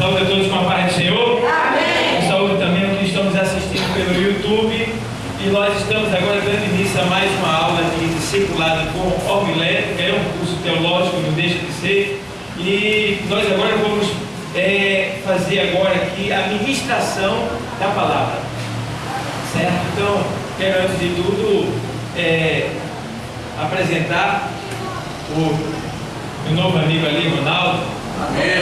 Saúde a todos com a paz do Senhor. Amém. Saúde também os que estamos assistindo pelo YouTube. E nós estamos agora dando início a mais uma aula de discipulado com homilética. É um curso teológico, não deixa de ser. E nós agora vamos fazer agora aqui a ministração da palavra. Certo? Então, quero antes de tudo apresentar o meu novo amigo ali, Ronaldo. Amém.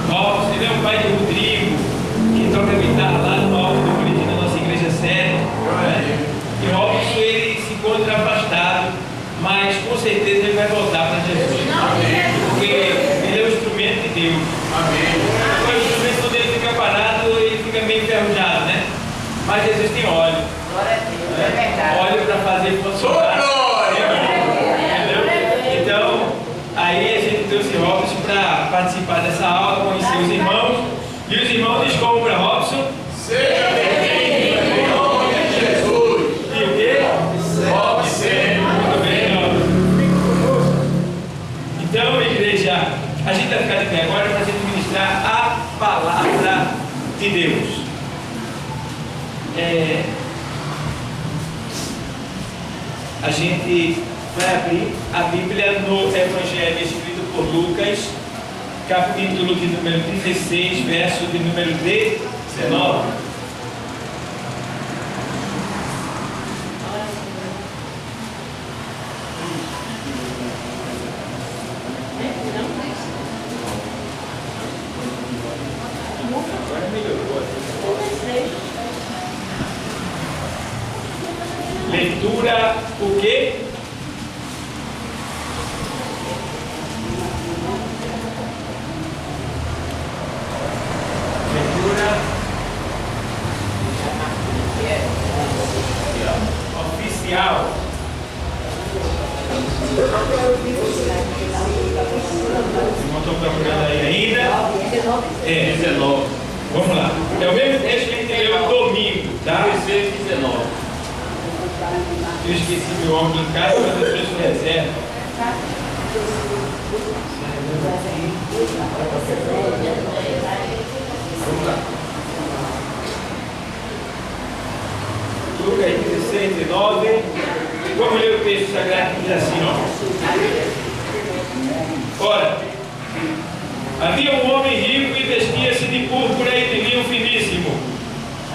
Robson, ele é o pai de Rodrigo, que toca guitarra lá no alto do Cristo, na nossa igreja séria. E Robson, ele se encontra afastado, mas com certeza ele vai voltar para Jesus. Porque ele é o instrumento de Deus. Quando o instrumento dele fica parado, ele fica meio enferrujado, né? Mas Jesus tem óleo. Glória a Deus, é verdade. Óleo para fazer funcionar. Então, aí a gente trouxe Robson para participar dessa aula, conhecer os irmãos. E os irmãos diz como para Robson: Seja bem-vindo em nome de Jesus. E o quê? Sobe sempre. Muito bem, Robson. Então, igreja, a gente vai ficar de pé agora para a gente ministrar a palavra de Deus. A gente vai abrir a Bíblia no Evangelho escrito por Lucas, capítulo de número 16, verso de número 19. Agora melhorou. Leitura o quê? Leitura oficial. Não estou procurando aí ainda. 19. Vamos lá. É o mesmo texto que a gente leu domingo, tá? 19. Eu esqueci meu óculos em casa, mas eu trouxe reserva. Vamos lá. Lucas 16, 19. Vamos ler o texto sagrado que diz assim, ó. Ora, havia um homem rico e vestia-se de púrpura e de linho finíssimo,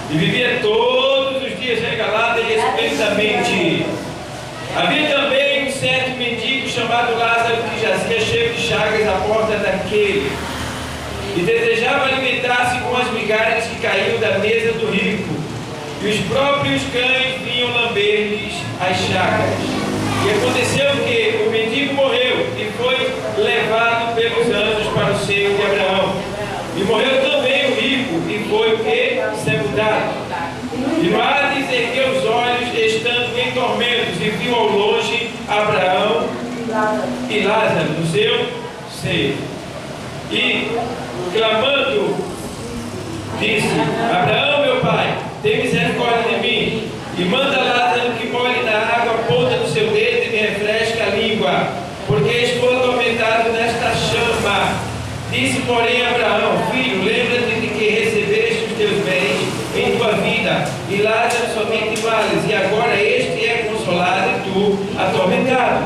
e vivia todos os dias regalado e esplendidamente. Havia também um certo mendigo chamado Lázaro, que jazia cheio de chagas à porta daquele, e desejava alimentar-se com as migalhas que caíam da mesa do rico, e os próprios cães vinham lamber-lhes as chagas. E aconteceu que o mendigo morreu e foi levado pelos anjos para o seio de Abraão. E morreu também o rico e foi o que? Sepultado. E Marta ergueu os olhos, estando em tormentos, e viu ao longe Abraão e Lázaro no seu seio. E, clamando, disse: Abraão, meu pai, tem misericórdia de mim, e manda Lázaro que molhe na água a ponta do seu dedo e me refresque a língua, porque estou atormentado nesta chama. Disse, porém, Abraão: Filho, lembra-te de que recebeste os teus bens em tua vida, e Lázaro somente males, e agora este é consolado e tu atormentado.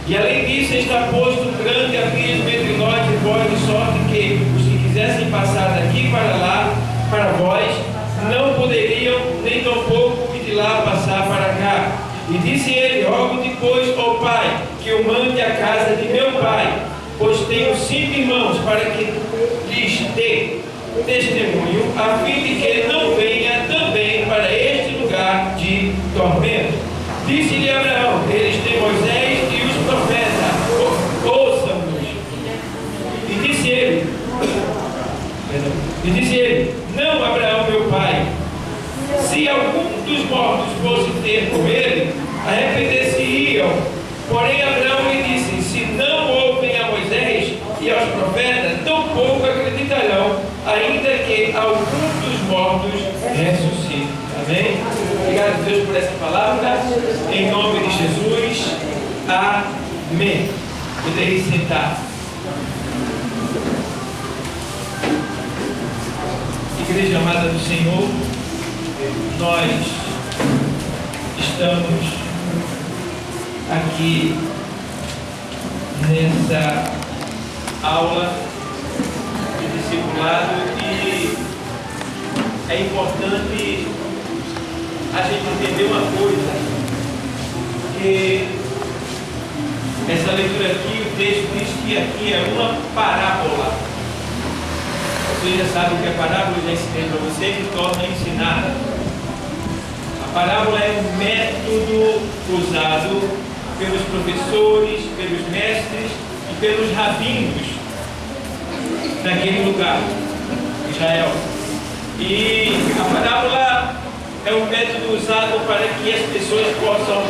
E além disso está posto grande abismo entre nós e vós, de sorte que os que quisessem passar daqui para lá, para vós, não poderiam, nem tampouco de lá passar para cá. E disse ele: Rogo-te, pois, ó Pai, que o mande à casa de meu pai, pois tenho 5 irmãos, para que lhes dê testemunho, a fim de que ele não venha também para este lugar de tormento. Disse-lhe Abraão: Eles têm Moisés e os profetas, ouçam-nos. E disse ele: Não, Abraão, meu pai, se algum dos mortos fosse ter com ele, arrepender-se-iam. Porém Abraão lhe disse: Se não ouvem a Moisés e aos profetas, tampouco acreditarão, ainda que algum dos mortos ressuscite. Amém? Obrigado a Deus por essa palavra. Em nome de Jesus. Amém. Podeis sentar. Igreja amada do Senhor, nós estamos aqui nessa aula de discipulado e é importante a gente entender uma coisa, que essa leitura aqui, o texto diz que aqui é uma parábola. Você já sabe o que é parábola, eu já ensinei para você, que torna a ensinar. A parábola é um método usado pelos professores, pelos mestres e pelos rabinos daquele lugar, Israel. E a parábola é um método usado para que as pessoas possam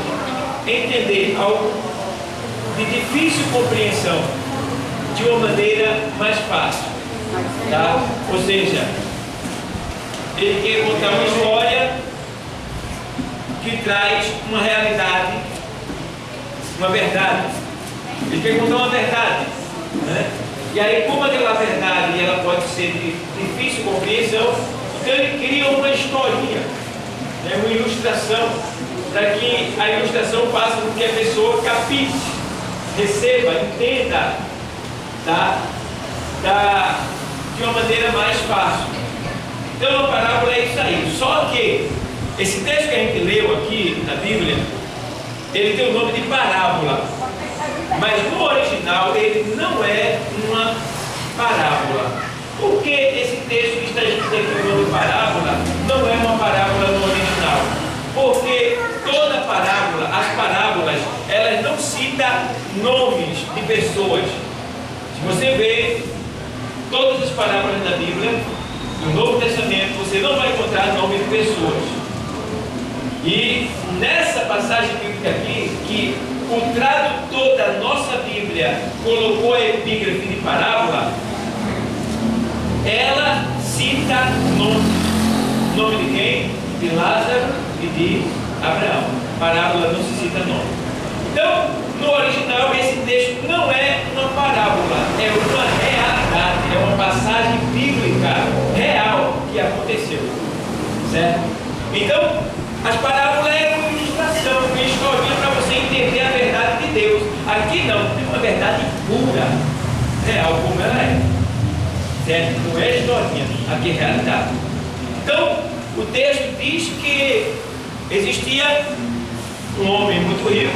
entender algo de difícil compreensão de uma maneira mais fácil. Tá? Ou seja, ele quer contar uma história que traz uma realidade, uma verdade. Ele quer contar uma verdade, né? E aí, como aquela verdade ela pode ser de difícil compreensão, então ele cria uma historinha, né? Uma ilustração, para que a ilustração faça com que a pessoa capite, receba, entenda, tá? De uma maneira mais fácil. Então a parábola é isso aí. Só que esse texto que a gente leu aqui na Bíblia, ele tem o nome de parábola, mas no original ele não é uma parábola. Por que esse texto que está escrito aqui no nome de parábola não é uma parábola no original? Porque toda parábola, as parábolas, elas não citam nomes de pessoas. Se você vê todas as parábolas da Bíblia, no Novo Testamento, você não vai encontrar nome de pessoas. E nessa passagem bíblica aqui, que o tradutor da nossa Bíblia colocou a epígrafe de parábola, ela cita nome. Nome de quem? De Lázaro e de Abraão. Parábola não se cita nome. Então, no original, esse texto não é uma parábola, é uma realidade, é uma passagem bíblica real que aconteceu, certo? Então, as parábolas é uma ilustração, uma historinha para você entender a verdade de Deus. Aqui não, é uma verdade pura, real como ela é, certo? Não é historinha, aqui é realidade. Então, o texto diz que existia um homem muito rico,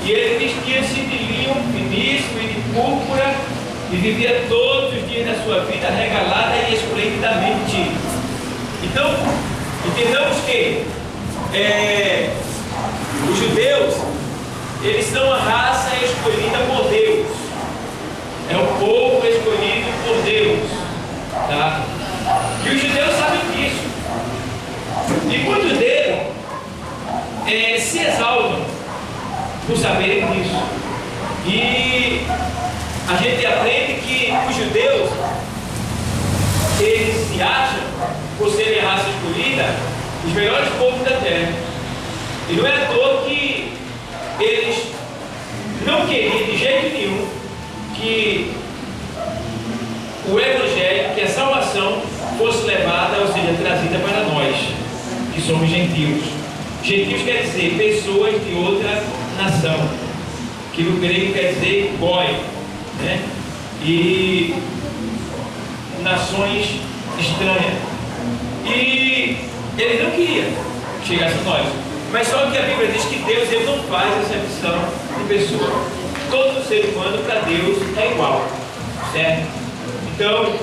e ele vestia-se de linho finíssimo e de púrpura, e vivia todos os dias da sua vida regalada e esplendidamente. Então, entendamos que os judeus, eles são a raça escolhida por Deus, é o povo escolhido por Deus, tá? E os judeus sabem disso, e muitos deles se exaltam por saberem disso. E a gente aprende que os judeus, eles se acham, por serem a raça escolhida, os melhores povos da terra. E não é à toa que eles não queriam de jeito nenhum que o Evangelho, que a salvação fosse levada, ou seja, trazida para nós, que somos gentios. Gentios quer dizer pessoas de outra nação, que no grego quer dizer goi, né? E nações estranhas. E eles não queriam que chegasse a nós. Mas só que a Bíblia diz que Deus, ele não faz acepção de pessoa. Todo ser humano para Deus é igual, certo? Então,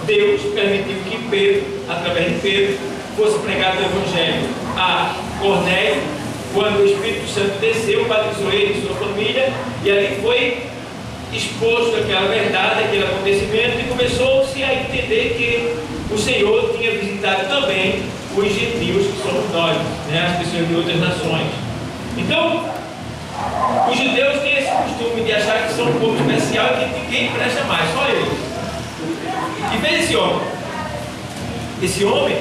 Deus permitiu que Pedro, através de Pedro, fosse pregado o Evangelho a Cornélio, quando o Espírito Santo desceu, batizou ele e sua família, e ali foi exposto aquela verdade, aquele acontecimento, e começou-se a entender que o Senhor tinha visitado também os gentios, que somos nós, né, as pessoas de outras nações. Então, os judeus têm esse costume de achar que são um povo especial e que ninguém presta mais, só eles. E veja esse homem. Esse homem,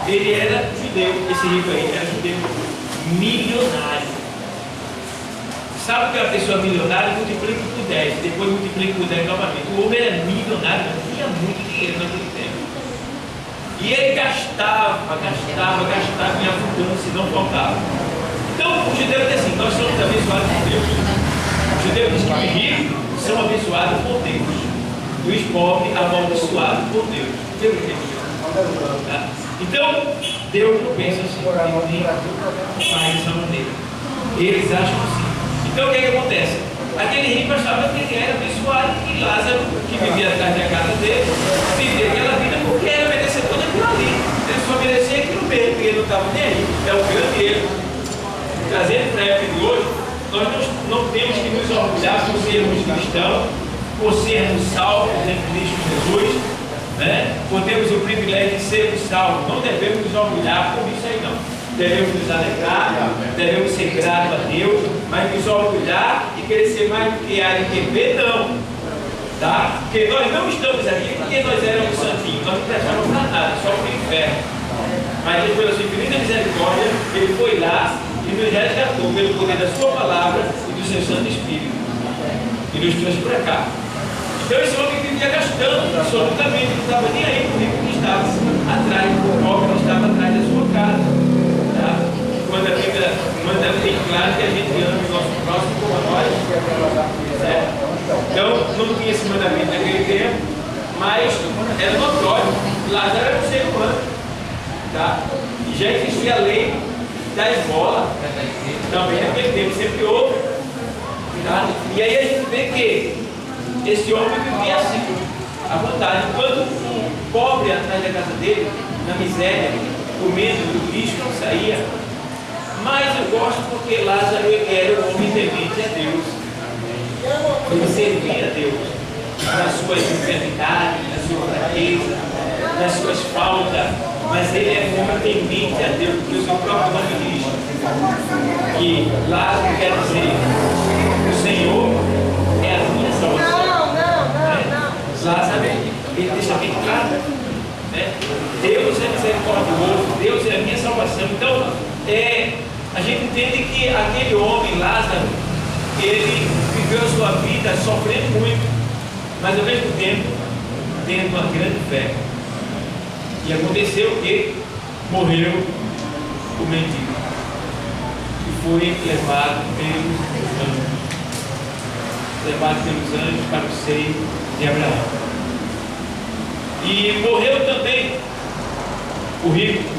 ele era judeu, esse rico aí era judeu, milionário. Sabe o que é uma pessoa milionária? Multiplica por 10, depois multiplica por 10 novamente. O homem era milionário, não tinha muito dinheiro naquele tempo. E ele gastava em abundância e não faltava. Então o judeu diz assim: nós somos abençoados por Deus. O judeu diz que os ricos são abençoados por Deus e os pobres amaldiçoados por Deus. Deus tá? Então Deus não pensa assim, nem faz dessa maneira. Eles acham assim. Então o que acontece? Aquele rico achava que ele era abençoado e Lázaro, que vivia atrás da casa dele, vivia aquela vida porque era merecedor daquilo ali. Ele só merecia aquilo mesmo, porque ele não estava nem aí. É o grande erro. Trazendo para a época de hoje, nós não temos que nos orgulhar por sermos cristãos, por sermos salvos em Cristo Jesus, né? Por termos o privilégio de sermos salvos. Não devemos nos orgulhar por isso aí não. Devemos nos alegrar, devemos ser gratos a Deus, mas nos orgulhar e querer ser mais do que A e que B, não. Tá? Porque nós não estamos aqui porque nós éramos santinhos, nós não prestávamos para nada, só para o inferno. Mas Deus, pela sua infinita misericórdia, Ele foi lá e nos resgatou pelo poder da sua palavra e do seu Santo Espírito. E nos trouxe para cá. Então esse homem vivia gastando absolutamente, não estava nem aí com o rico que estava atrás, com o pobre que estava atrás da sua casa. Tá? Quando a Bíblia manda bem claro que a gente ama o nosso próximo como a nós. Certo? Então não tinha esse mandamento naquele tempo, mas era notório. Lázaro era um ser humano. Tá? E já existia a lei da esmola, também naquele tempo sempre houve. Tá? E aí a gente vê que esse homem vivia assim, à vontade. Enquanto o pobre atrás da casa dele, na miséria, comendo do lixo, não saía. Mas eu gosto porque Lázaro era um homem temente a Deus. Ele servia a Deus nas suas enfermidades, na sua fraqueza, nas suas faltas. Mas ele é um homem temente a Deus, porque o seu próprio nome diz que Lázaro quer dizer o Senhor é a minha salvação. Lázaro, ele deixa bem claro, né? Deus é misericordioso, Deus é a minha salvação. Então, a gente entende que aquele homem, Lázaro, ele viveu a sua vida sofrendo muito, mas ao mesmo tempo tendo uma grande fé. E aconteceu que morreu o mendigo e foi levado pelos anjos. Levado pelos anjos para o seio de Abraão. E morreu também o rico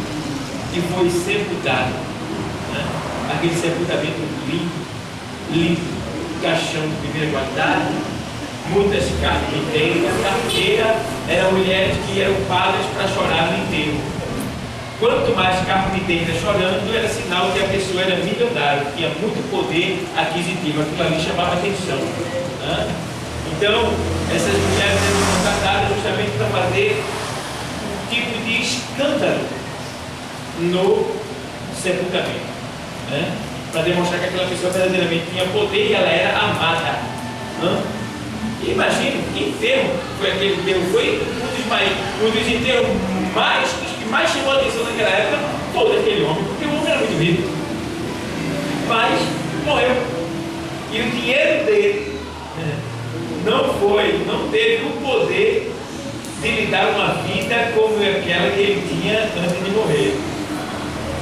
e foi sepultado, né? Aquele sepultamento limpo, caixão de primeira qualidade, muitas carpinteiras. Carpinteira eram mulheres que eram pagas para chorar no enterro. Quanto mais carpinteira chorando, era sinal que a pessoa era milionária, tinha muito poder aquisitivo. Aquilo ali chamava atenção, né? Então, essas mulheres eram contratadas justamente para fazer um tipo de escândalo no sepultamento, né? Para demonstrar que aquela pessoa verdadeiramente tinha poder e ela era amada, né? Imagina, que enterro foi aquele enterro? Foi um dos enterros que mais chamou a atenção naquela época, todo aquele homem, porque o homem era muito rico. Mas morreu. E o dinheiro dele não teve o poder de lhe dar uma vida como aquela que ele tinha antes de morrer.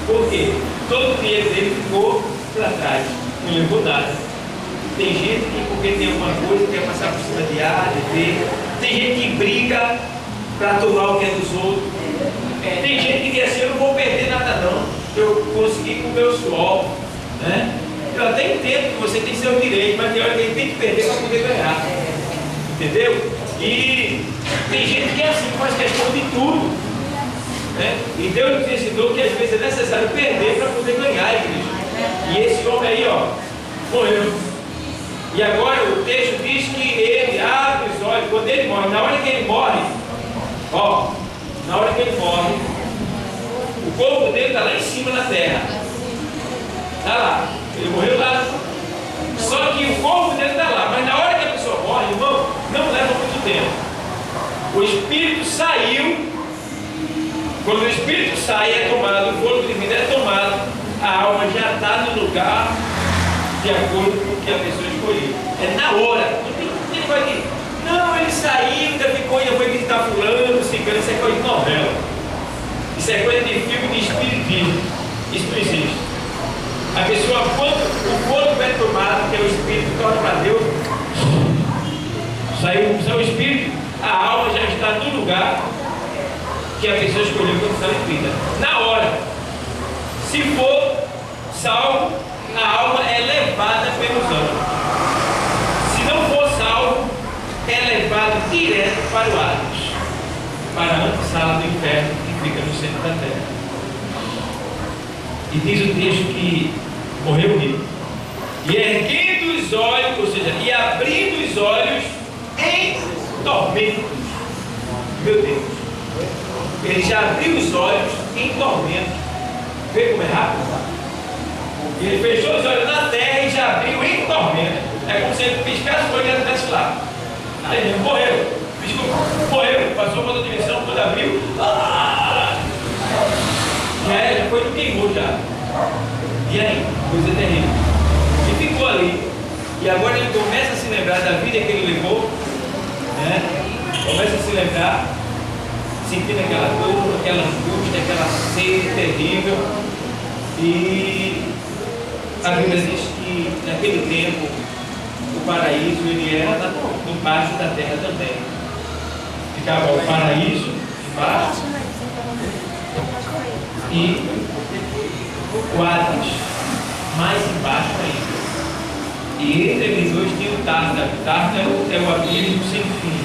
Por quê? Todo o dinheiro dele ficou para trás, não levou nada. Tem gente que, porque tem alguma coisa, quer passar por cima de A, de B. Tem gente que briga para tomar o que é dos outros. Tem gente que diz assim: eu não vou perder nada não, eu consegui com o meu suor, né? Eu até entendo que você tem seu direito, mas tem hora que ele tem que perder para poder ganhar. Entendeu? E tem gente que é assim, faz questão de tudo, né? E Deus nos ensinou que às vezes é necessário perder para poder ganhar, igreja. E esse homem aí, ó, morreu. E agora o texto diz que ele abre os olhos quando ele morre. Na hora que ele morre, ó, na hora que ele morre, o corpo dele está lá em cima na terra. Está lá. Ele morreu lá. Só que o corpo dele está lá. Mas na hora que a pessoa morre, irmão, não leva muito tempo. O espírito saiu. Quando o espírito sai, é tomado, o corpo de vida é tomado, a alma já está no lugar de acordo com o que a pessoa escolheu. É na hora. Não tem coisa de, não, ele saiu, ainda ficou, ainda foi visitar fulano, ciclano, isso é coisa de novela. Isso é coisa de filme de espiritismo. Isso não existe. A pessoa, quando o corpo é tomado, que é o espírito, torna para Deus, saiu o espírito, a alma já está no lugar que a pessoa escolheu quando está em vida. Na hora, se for salvo, a alma é levada pelos anjos. Se não for salvo, é levado direto para o Hades, para a antessala do inferno que fica no centro da terra. E diz o texto que morreu rico. E erguendo os olhos, ou seja, e abrindo os olhos em tormentos. Meu Deus. Ele já abriu os olhos em tormentos. Vê como é rápido? Ele fechou os olhos na terra e já abriu em tormentos. É como se ele piscasse o olho e ele estivesse lá. Aí ele morreu. Piscou, morreu. Passou para outra dimensão, quando abriu. Já foi no queimou já. E aí? Coisa terrível. E ficou ali. E agora ele começa a se lembrar da vida que ele levou. Né? Começa a se lembrar, sentindo aquela dor, aquela angústia, aquela sede terrível. E a Bíblia diz que naquele tempo o paraíso ele era embaixo da terra também. Ficava o paraíso embaixo e o Hades mais embaixo ainda. E entre eles dois tinha o Tártaro. O Tártaro é o abismo sem fim.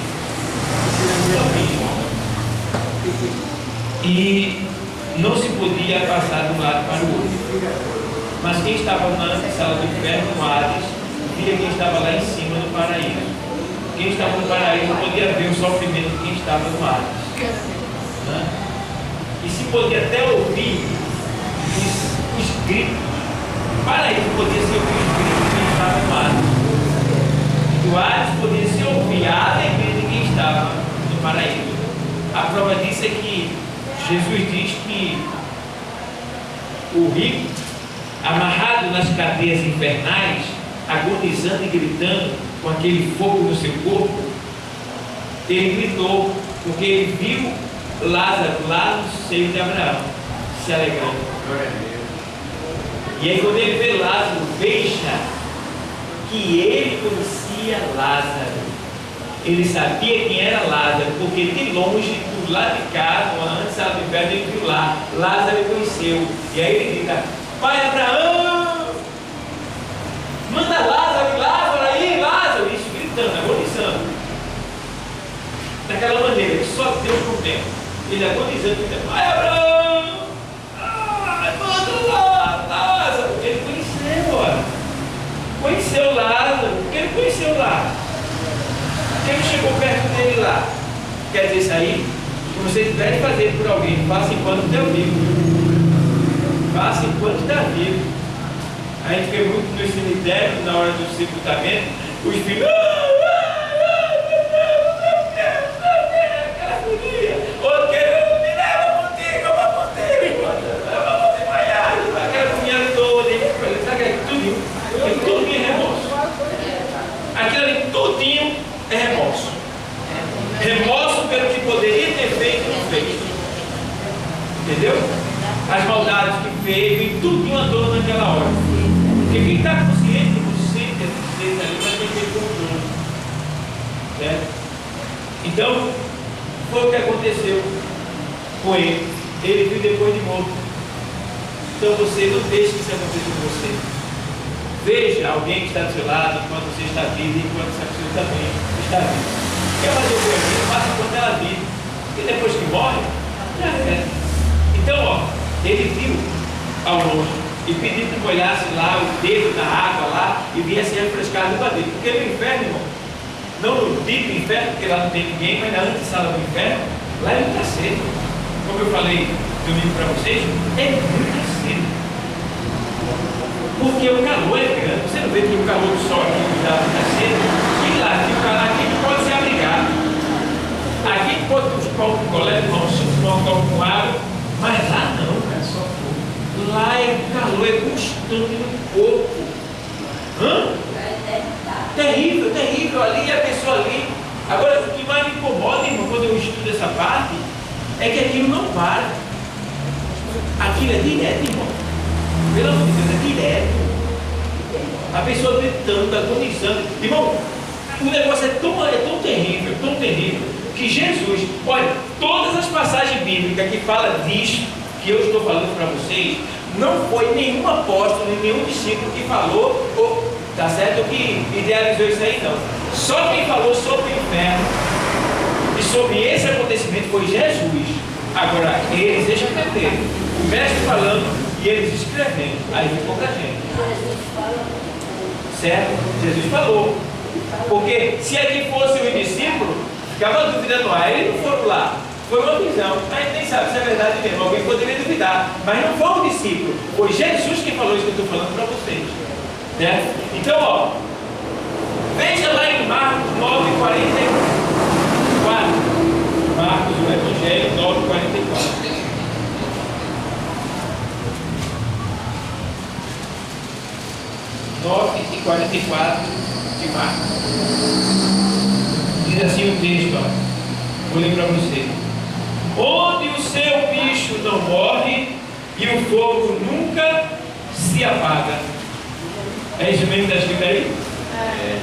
E não se podia passar de um lado para o outro. Mas quem estava na sala do inferno, no Hades, via quem estava lá em cima no paraíso. Quem estava no paraíso podia ver o sofrimento de quem estava no Hades. Né? E se podia até ouvir os gritos. O paraíso podia se ouvir os gritos de quem estava no Hades. E o Hades podia se ouvir a alegria de quem estava no paraíso. A prova disso é que Jesus diz que o rico, amarrado nas cadeias infernais, agonizando e gritando com aquele fogo no seu corpo, ele gritou porque ele viu Lázaro lá no seio de Abraão se alegrando. E aí quando ele vê Lázaro, veja que ele conhecia Lázaro. Ele sabia quem era Lázaro, porque de longe, do lado de cá, antes do inferno, ele viu lá. Lázaro conheceu. E aí ele grita: Pai Abraão, manda Lázaro aí, Lázaro. Isso gritando, agonizando. Daquela maneira que só Deus contempla. Ele agonizando, gritando: Pai Abraão, manda lá, Lázaro. Ele conheceu, olha. Conheceu Lázaro, porque ele conheceu lá. Quem chegou perto dele lá? Quer dizer, isso aí, se você tiver de fazer por alguém, faça enquanto está vivo. Faça enquanto está vivo. A gente vê muito no cemitério, na hora do sepultamento, os filhos, aquela agonia. Outro me leva contigo, eu vou contigo, eu vou desmaiar. Aquela agonia toda, sabe aquilo tudinho? Aquilo tudinho é remorso. Aquilo ali tudinho é remorso. Remorso pelo que poderia ter feito e não fez. Entendeu? As maldades que fez e tudo uma dor naquela hora. Porque quem está consciente, consciente ali vai ter que ter controle. Certo? Então, foi o que aconteceu com ele. Ele viu depois de morto. Então você não deixe que isso aconteça com você. Veja alguém que está do seu lado enquanto você está vivo e enquanto essa pessoa também está viva. Quer fazer o bem, faça enquanto ela vive. E depois que morre, já é. Então, ó, ele viu ao longe e pediu que molhasse lá o dedo na água lá e viesse refrescar a língua dele. Porque no inferno, irmão, não no dito inferno, porque lá não tem ninguém, mas na antessala do inferno, lá é muito cedo. Como eu falei domingo para vocês, é muito cedo. Porque o calor é grande. Você não vê que o calor do sol aqui está muito cedo, e lá aqui, o calor aqui pode se abrigar. Aqui pode ter uns pão com colete, uns pão com água, mas lá não, cara, só fogo. Lá é calor, é constante no corpo. Terrível, terrível ali, a pessoa ali. Agora, o que mais me incomoda, irmão, quando eu estudo essa parte, é que aquilo não para. Aquilo é direto, irmão. Pelo amor de Deus, é direto. A pessoa tentando, agonizando. Irmão, o negócio é tão terrível, que Jesus, olha, todas as passagens bíblicas que falam disso, que eu estou falando para vocês, não foi nenhum apóstolo, nenhum discípulo que falou, tá certo? Que idealizou isso aí, não. Só quem falou sobre o inferno e sobre esse acontecimento foi Jesus. Agora, eles deixam perder. O mestre falando e eles escrevendo. Aí ficou pra gente. Certo? Jesus falou. Porque se aqui fosse o discípulo, ficava dúvida no ar. Eles não foram lá. Foi uma visão. A gente nem sabe se é verdade mesmo. Alguém poderia duvidar. Mas não foi o discípulo. Foi Jesus quem falou isso que eu estou falando para vocês. Certo? Então, ó. Veja lá em Marcos 9:44. Marcos, o Evangelho 9:44. E 44 de Marcos. Diz assim o texto, ó. Vou ler para você. Onde o seu bicho não morre e o fogo nunca se apaga. É isso mesmo que está escrito aí? É.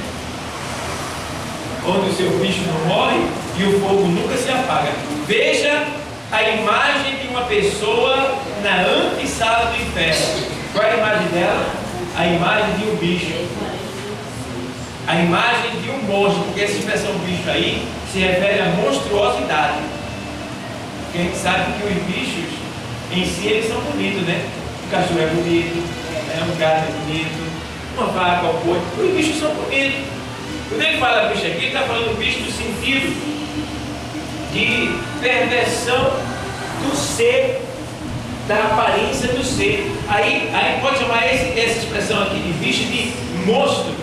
Onde o seu bicho não morre e o fogo nunca se apaga. Veja a imagem de uma pessoa na antessala do inferno. Qual é a imagem dela? A imagem de um bicho. A imagem de um monstro, porque essa expressão bicho aí se refere à monstruosidade. Porque a gente sabe que os bichos em si eles são bonitos, né? O cachorro é bonito, um gato é bonito, uma vaca, um porco, os bichos são bonitos. Quando ele fala bicho aqui, ele está falando bicho no sentido de perversão do ser, da aparência do ser. Aí pode chamar essa expressão aqui de bicho de monstro,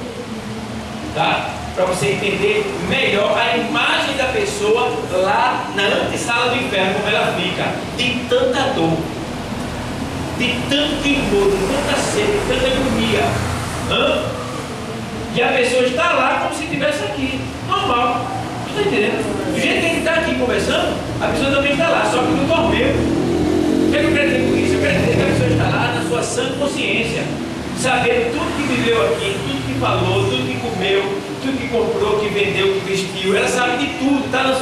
tá? Para você entender melhor a imagem da pessoa lá na antessala do inferno, como ela fica, de tanta dor, de tanto temor, de tanta sede, de tanta agonia. E a pessoa está lá como se estivesse aqui, normal. Você está entendendo? Do jeito que ele está aqui conversando, a pessoa também está lá, só que não dormiu. O que eu quero dizer com isso? Eu quero dizer que a pessoa está lá na sua sã consciência, sabendo tudo que viveu aqui, tudo que falou, tudo que comeu, tudo que comprou, que vendeu, que vestiu. Ela sabe de tudo, está na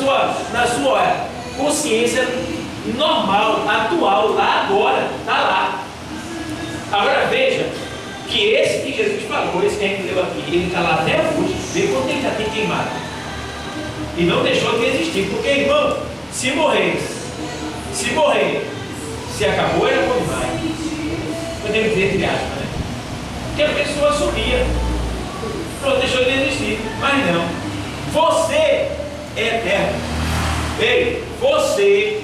sua consciência normal, atual, lá agora, está lá. Agora veja que esse que Jesus falou, esse que a gente leu aqui, ele está lá até hoje. Vê quanto ele já tem queimado. E não deixou de existir, porque, irmão, se morrer, se acabou, era bom demais. Podemos dizer entre aspas, né? Que a pessoa sumia, pronto, deixou de existir. Mas não, você é eterno. Ei, você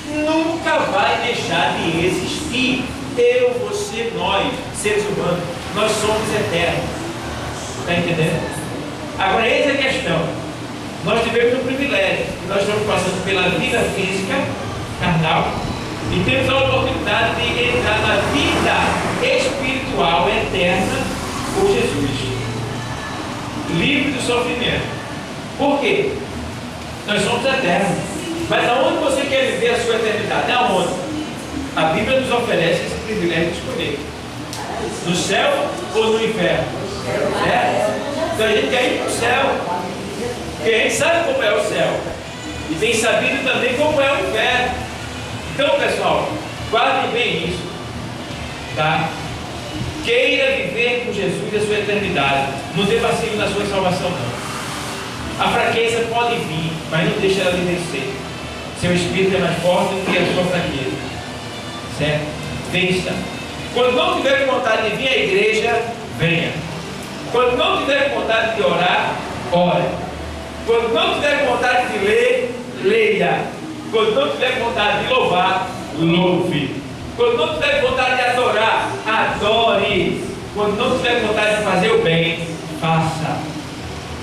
nunca vai deixar de existir. Eu, você, nós, seres humanos, nós somos eternos. Está entendendo? Agora, eis a questão. Nós tivemos um privilégio. Nós estamos passando pela vida física, carnal, e temos a oportunidade de entrar na vida espiritual eterna por Jesus, livre do sofrimento. Por quê? Nós somos eternos. Mas aonde você quer viver a sua eternidade? Aonde? A Bíblia nos oferece esse privilégio de escolher: no céu ou no inferno? Então a gente quer ir para o céu, porque a gente sabe como é o céu e tem sabido também como é o inferno. Então, pessoal, guardem bem isso, tá? Queira viver com Jesus a sua eternidade. Não dê vacilo na sua salvação, não. A fraqueza pode vir, mas não deixe ela lhe vencer. Seu espírito é mais forte do que a sua fraqueza. Certo? Vença. Quando não tiver vontade de vir à igreja, venha. Quando não tiver vontade de orar, ore. Quando não tiver vontade de ler, leia. Quando não tiver vontade de louvar, louve. Quando não tiver vontade de adorar, adore. Quando não tiver vontade de fazer o bem, faça.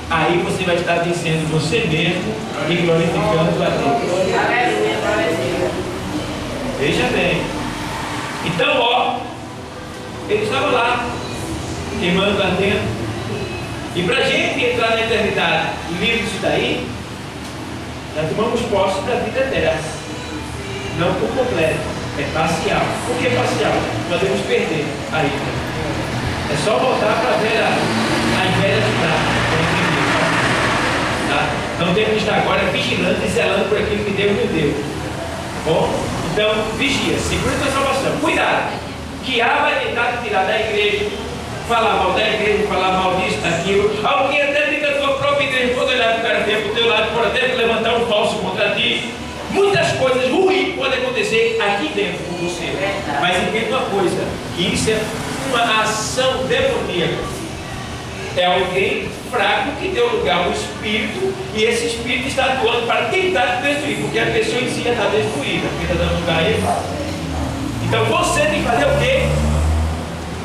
Aí você vai estar vencendo você mesmo e glorificando a Deus. Veja bem. Então, ó, ele estava lá, queimando lá dentro. E para a gente entrar na eternidade livre disso daí, nós tomamos posse da vida eterna. Não por completo, É parcial. Por que parcial? Podemos perder a ida. É só voltar para ver as velhas práticas. Tá? Não temos que estar agora vigilando e zelando por aquilo que Deus nos deu. Bom? Então, vigia, segura a tua salvação. Cuidado, que vai tentar te tirar da igreja, falar mal da igreja, falar mal disso, daquilo. Alguém até dentro da tua própria igreja pode olhar para o cara ter, para o teu lado, pode até levantar um falso contra ti. Muitas coisas ruins podem acontecer aqui dentro com você. Mas entenda uma coisa, que isso é uma ação demoníaca. É alguém fraco que deu lugar ao espírito, e esse espírito está atuando para tentar te destruir, porque a pessoa em si já está destruída, porque está dando lugar a ele. Então você tem que fazer o quê?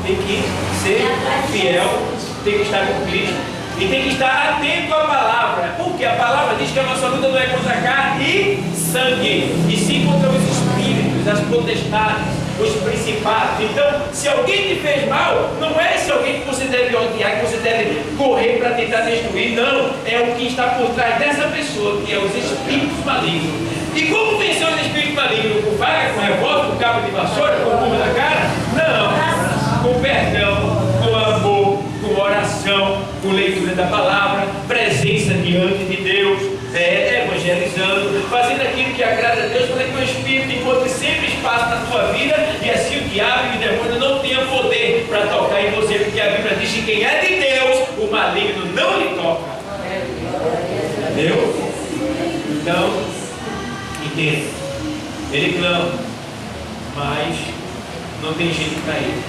Tem que ser fiel, tem que estar com Cristo e tem que estar atento à palavra, porque a palavra diz que a nossa luta não é contra carne e sangue, e sim contra os espíritos, as potestades, os principados. Então, se alguém te fez mal, não é esse alguém que você deve odiar, que você deve correr para tentar destruir, não, é o que está por trás dessa pessoa, que é os espíritos malignos. E como vencer os espíritos malignos? Com faca, com revólver, com cabo de vassoura, com curva da cara? Não, com perdão, com amor, com oração, com leitura da palavra, presença diante de Deus, evangelizando, fazendo aquilo que agrada a Deus, para que o Espírito encontre sempre espaço na tua vida, e assim o diabo e o demônio não tenham poder para tocar em você, porque a Bíblia diz que quem é de Deus, o maligno não lhe toca. Entendeu? Então, entenda, ele clama, mas não tem jeito para ele.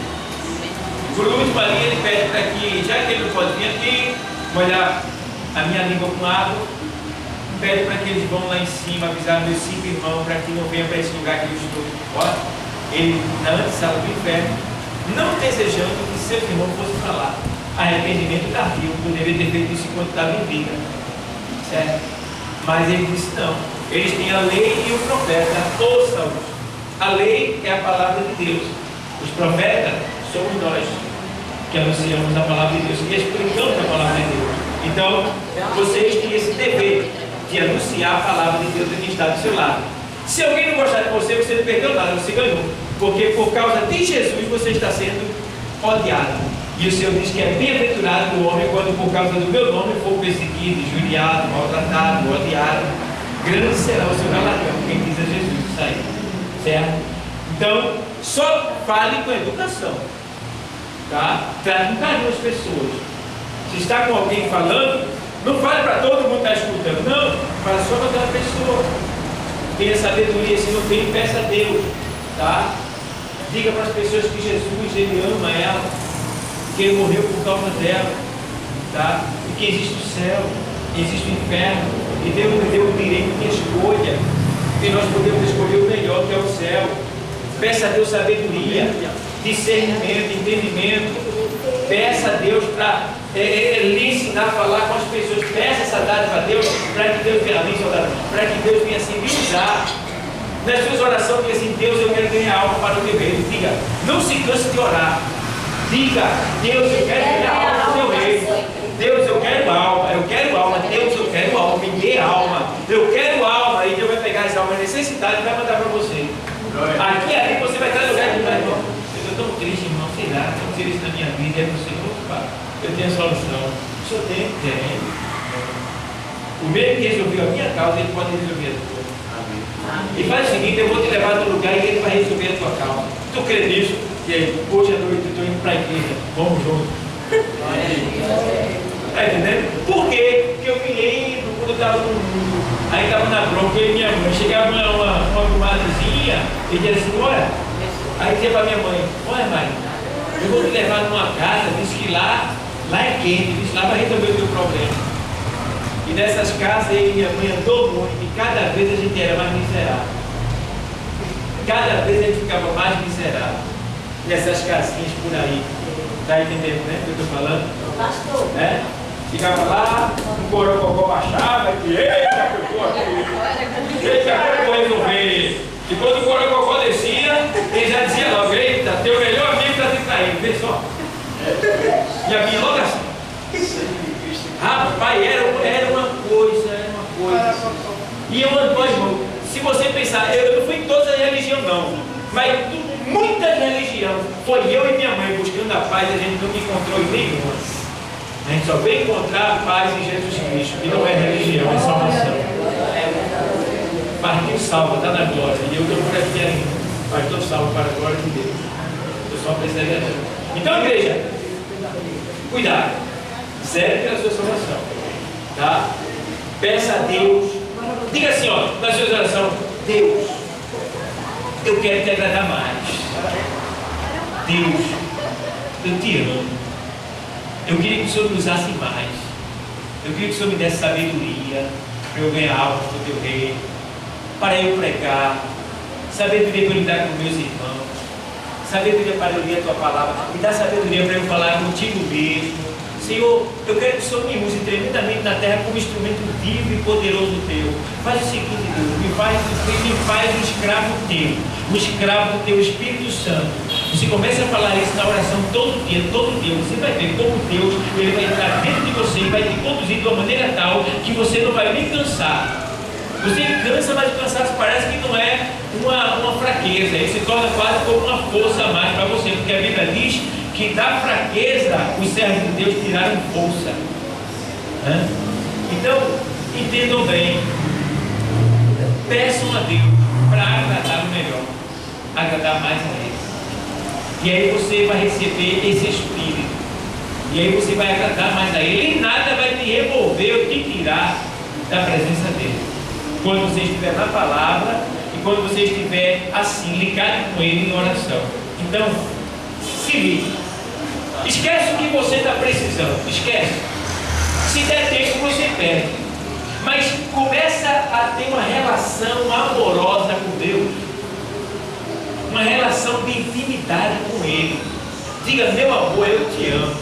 Por último ali ele pede para que, já que ele não pode vir aqui, molhar a minha língua com água, pede para que eles vão lá em cima avisar meus 5 irmãos para que não venham para esse lugar que eu estou. Olha, ele na antessala do inferno, não desejando que seus irmãos fossem falar. Arrependimento tardio, poderia ter feito isso enquanto estava em vida, certo? Mas ele disse não, eles têm a lei e o profeta, ouçam-os. A lei é a palavra de Deus, os profetas somos nós que anunciamos a palavra de Deus, que explicamos a palavra de Deus. Então, vocês têm esse dever de anunciar a palavra de Deus a quem está do seu lado. Se alguém não gostar de você, você não perdeu nada, você ganhou, porque por causa de Jesus você está sendo odiado. E o Senhor diz que é bem-aventurado o homem quando por causa do meu nome for perseguido, injuriado, maltratado, odiado. Grande será o seu galardão, quem diz a Jesus isso aí, certo? Então, só fale com educação, tá? Trate com carinho as pessoas. Se está com alguém falando, não fale para todo mundo que está escutando, não, fale só para aquela pessoa. Tenha sabedoria, se não tem, peça a Deus, tá? Diga para as pessoas que Jesus, ele ama ela, que ele morreu por causa dela, tá? E que existe o céu, existe o inferno, e Deus nos deu o direito de escolha, e nós podemos escolher o melhor, que é o céu. Peça a Deus sabedoria, discernimento, entendimento. Peça a Deus para lhe ensinar a falar com as pessoas. Peça essa dádiva a Deus para que Deus venha, para que Deus venha assim lhe usar. Nas suas orações, diga assim: Deus, eu quero ganhar alma para o meu reino. Diga, não se canse de orar. Diga, Deus, eu quero ganhar alma para o meu reino. Deus, eu quero alma, Deus, eu quero alma, me dê alma, eu quero alma. E Deus vai pegar as almas necessitadas e vai mandar para você. Aqui e ali você vai estar no lugar de irmão. Eu estou tão triste, irmão, sei lá, aconteceu isso na minha vida. E aí você, opa, eu tenho a solução. O senhor tem? Tem. O mesmo que resolveu a minha causa, ele pode resolver a tua. E faz o seguinte: eu vou te levar no lugar e ele vai resolver a tua causa. Tu crê nisso? E aí, hoje à noite eu estou indo para a igreja, vamos juntos. Está entendendo? Por quê? Porque eu me lembro quando eu estava no mundo, aí estava na bronca, eu e minha mãe, chegava uma comadrezinha e dizia assim: olha, aí dizia para minha mãe: olha, mãe, eu vou te levar numa casa, diz que lá é quente, diz que lá vai resolver o teu problema. E nessas casas eu e minha mãe andou muito, e cada vez a gente era mais miserável. Cada vez a gente ficava mais miserável. Nessas casinhas por aí. Está entendendo, né? O que eu estou falando? Pastor. Ficava lá, o corococó baixava e eita, que eu estou aqui. Eita, que eu vou resolver. E quando o corococó descia, ele já dizia logo: eita, teu melhor amigo está te traindo, vê só. E a minha logo assim. Rapaz, era uma coisa. E eu ando, irmão, se você pensar, eu não fui em todas as religiões, não. Mas muita religião. Foi eu e minha mãe buscando a paz, a gente nunca encontrou em nenhuma. A gente só veio encontrar a paz em Jesus Cristo, que não é religião, é salvação. Partiu salvo, está na glória. E eu estou por aqui ainda. Mas estou salvo para a glória de Deus. Eu só preciso de Deus. Então, igreja, cuidado. Zero pela sua salvação. Tá? Peça a Deus. Diga assim, ó, na sua oração: Deus, eu quero te agradar mais. Deus, eu te amo. Eu queria que o Senhor me usasse mais. Eu queria que o Senhor me desse sabedoria para eu ganhar algo do teu reino, para eu pregar, sabedoria para lidar com meus irmãos, sabedoria para ler a tua palavra, me dá sabedoria para eu falar contigo mesmo. Senhor, eu quero que o Senhor me use tremendamente na terra como instrumento vivo e poderoso teu. Faz o seguinte, Deus, me faz um escravo teu, um escravo do teu Espírito Santo. Você começa a falar isso na oração todo dia, você vai ver como Deus, ele vai entrar dentro de você e vai te conduzir de uma maneira tal que você não vai nem cansar. Você cansa, mas o cansaço parece que não é uma fraqueza, ele se torna quase como uma força a mais para você, porque a Bíblia diz que da fraqueza os servos de Deus tiraram força. Então, entendam bem, peçam a Deus para agradar o melhor, agradar mais a Ele. E aí você vai receber esse Espírito, e aí você vai agradar mais a Ele, e nada vai te remover ou te tirar da presença dEle. Quando você estiver na palavra e quando você estiver assim, ligado com Ele em oração. Então, se liga. Esquece o que você está precisando. Esquece. Se der tempo, você perde. Mas começa a ter uma relação amorosa com Deus. Uma relação de intimidade com Ele. Diga: meu amor, eu te amo.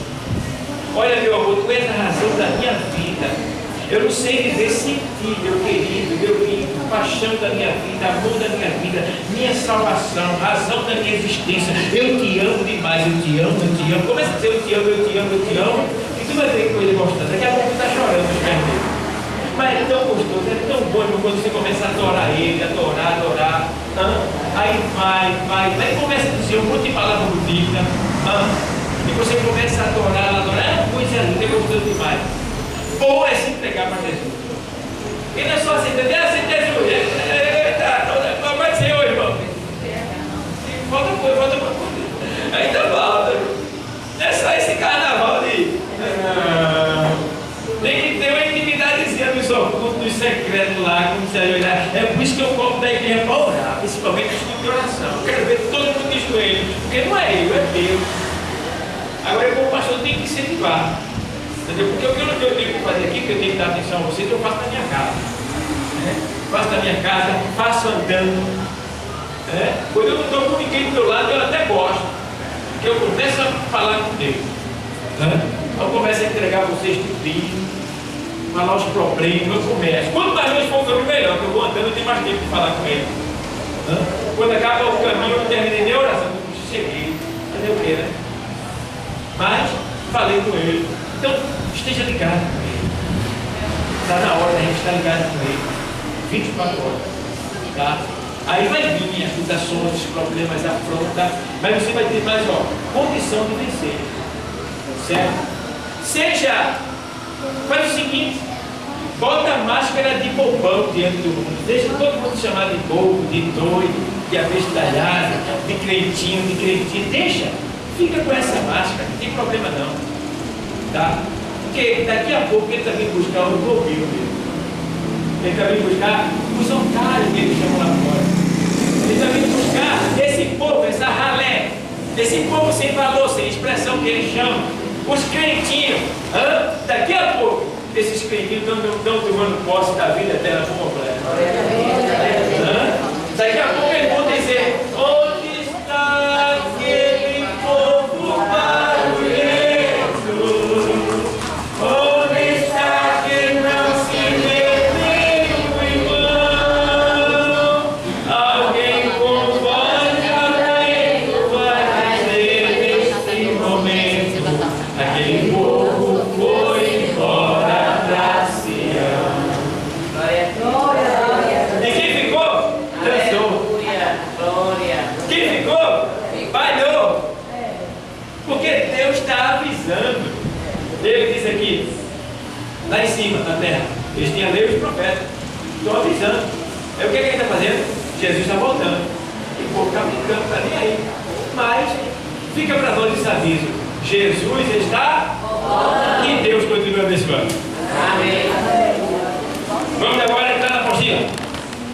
Olha, meu amor, tu és a razão da minha vida. Eu não sei viver sem ti, meu querido, meu lindo, paixão da minha vida, amor da minha vida, minha salvação, razão da minha existência. Eu te amo demais, eu te amo, eu te amo. Começa a dizer: eu te amo, eu te amo, eu te amo. E tu vai ver que coisa gostosa. Daqui a pouco tu está chorando nos pés dele. Mas é tão gostoso, é tão bom, irmão, quando você começa a adorar Ele, adorar. Aí vai, começa a dizer um monte de palavras bonitas. E você começa a adorar. É uma coisa linda, é gostoso demais. Ou é se entregar para Jesus. E não é só assim, aceita Jesus. Vai ser hoje, irmão. Falta coisa. Ainda falta. Não é só esse carnaval de. Tem que ter uma intimidadezinha no seu culto, no secreto lá, como você olhar. É por isso que eu compro da igreja para orar, principalmente no estudo de oração. Eu quero ver todo mundo de joelho, porque não é eu, é Deus. Agora, como pastor, tem que incentivar. Entendeu? Porque o que eu tenho que fazer aqui, que eu tenho que dar atenção a vocês, eu faço na minha casa. Faço na minha casa, faço andando. Quando eu não estou com ninguém do meu lado, eu até gosto. Porque eu começo a falar com Deus. Eu começo a entregar vocês tudinho, falar os problemas, eu começo. Quanto mais longe for o caminho, melhor, porque eu vou andando, eu tenho mais tempo de falar com Ele. Quando acaba o caminho, eu não terminei nem a oração, eu cheguei. Fazer o quê, né? Mas falei com Ele. Então, esteja ligado com Ele. Está na hora da gente estar ligado com Ele. 24 horas. Tá? Aí vai vir as tentações, os problemas, a afronta, mas você vai ter mais condição de vencer. Certo? Faz o seguinte: bota a máscara de bobão diante do mundo. Deixa todo mundo chamar de bobo, de doido, de abestalhado, de crentinho, de crentinha. Deixa. Fica com essa máscara, não tem problema não. Tá? Porque daqui a pouco ele também buscar o bobinho mesmo. Ele também buscar os otários que eles chamam lá fora. Ele também buscar esse povo, essa ralé, esse povo sem valor, sem expressão que eles chamam. Os crentinhos. Daqui a pouco, esses crentinhos estão tomando posse da vida dela por completo. Daqui a pouco eles vão dizer: onde está aquele povo barulhento? Onde está que não se vê nem o irmão? Alguém com voz atento vai dizer nesse momento: aquele povo foi embora para Sião. E Ele diz aqui, lá em cima, na terra, eles tinham lei os profetas, estão avisando. Aí o que ele está fazendo? Jesus está voltando. E o povo está brincando, está nem aí. Mas fica para nós esse aviso: Jesus está e Deus continua abençoando.